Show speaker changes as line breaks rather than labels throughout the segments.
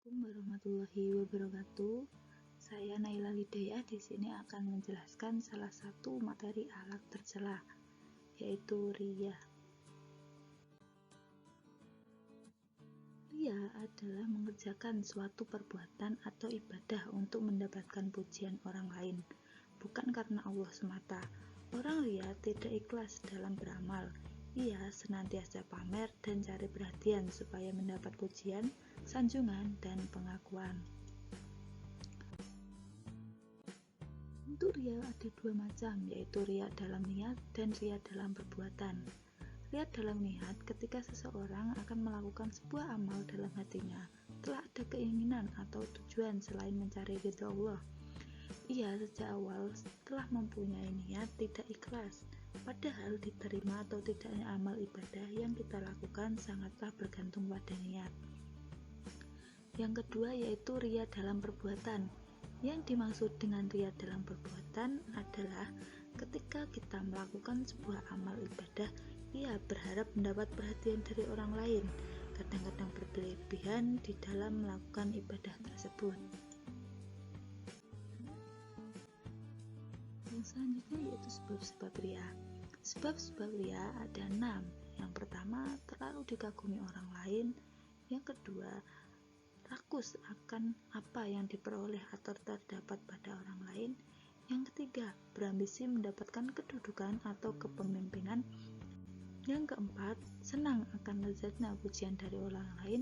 Assalamualaikum warahmatullahi wabarakatuh. Saya Naila Lidayah di sini akan menjelaskan salah satu materi akhlak tercela, yaitu riya. Riya adalah mengerjakan suatu perbuatan atau ibadah untuk mendapatkan pujian orang lain, bukan karena Allah semata. Orang riya tidak ikhlas dalam beramal. Ia senantiasa pamer dan cari perhatian supaya mendapat pujian, sanjungan, dan pengakuan. Untuk riya ada dua macam, yaitu riya dalam niat dan riya dalam perbuatan. Riya dalam niat ketika seseorang akan melakukan sebuah amal dalam hatinya, telah ada keinginan atau tujuan selain mencari ridha Allah. Ia sejak awal telah mempunyai niat tidak ikhlas, padahal diterima atau tidaknya amal ibadah yang kita lakukan sangatlah bergantung pada niat. Yang kedua yaitu riya dalam perbuatan. Yang dimaksud dengan riya dalam perbuatan adalah ketika kita melakukan sebuah amal ibadah, ia berharap mendapat perhatian dari orang lain, kadang-kadang berlebihan di dalam melakukan ibadah tersebut. Yang selanjutnya yaitu sebab-sebab riya. Sebab-sebab riya ada 6. Yang pertama, terlalu dikagumi orang lain. Yang kedua, rakus akan apa yang diperoleh atau terdapat pada orang lain. Yang ketiga, berambisi mendapatkan kedudukan atau kepemimpinan. Yang keempat, senang akan lezatnya pujian dari orang lain.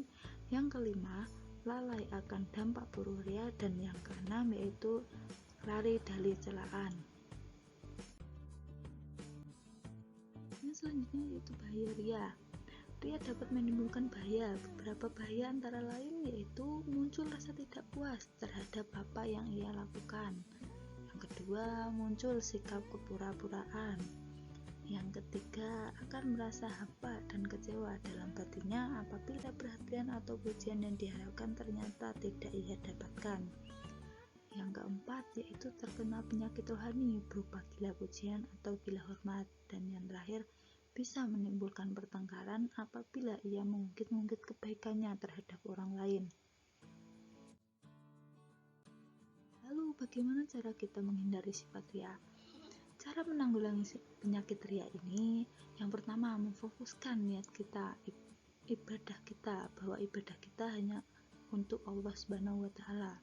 Yang kelima, lalai akan dampak buruk riya. Dan yang keenam yaitu lari dari celaan. Yang selanjutnya yaitu bahaya riya. Riya dapat menimbulkan bahaya. Beberapa bahaya antara lain yaitu muncul rasa tidak puas terhadap apa yang ia lakukan. Yang kedua, muncul sikap kepura-puraan. Yang ketiga, akan merasa hampa dan kecewa dalam batinnya apabila perhatian atau pujian yang diharapkan ternyata tidak ia dapatkan. Yang keempat yaitu terkena penyakit rohani berupa gila pujian atau gila hormat. Dan yang terakhir, bisa menimbulkan pertengkaran apabila ia mengungkit-ungkit kebaikannya terhadap orang lain. Lalu bagaimana cara kita menghindari sifat riya? Cara menanggulangi penyakit riya ini, yang pertama memfokuskan niat kita, ibadah kita, bahwa ibadah kita hanya untuk Allah Subhanahu wa Ta'ala.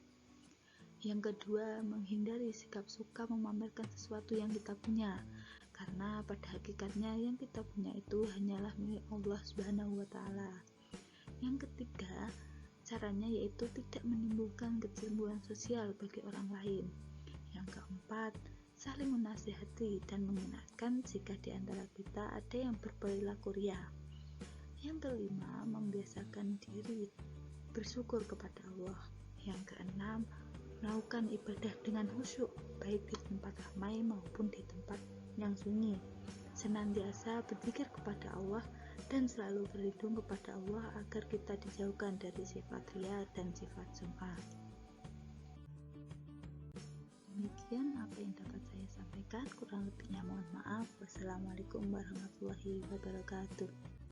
Yang kedua, menghindari sikap suka memamerkan sesuatu yang kita punya, karena pada hakikatnya yang kita punya itu hanyalah milik Allah Subhanahu wa Ta'ala. Yang ketiga, caranya yaitu tidak menimbulkan kecemburuan sosial bagi orang lain. Yang keempat, saling menasihati dan mengingatkan jika di antara kita ada yang berperilaku riya. Yang kelima, membiasakan diri bersyukur kepada Allah. Yang keenam, melakukan ibadah dengan khusyuk, baik di tempat ramai maupun di tempat yang sunyi. Senantiasa berzikir kepada Allah dan selalu berlindung kepada Allah agar kita dijauhkan dari sifat riya dan sifat sum'ah. Demikian apa yang dapat saya sampaikan, kurang lebihnya mohon maaf. Wassalamualaikum warahmatullahi wabarakatuh.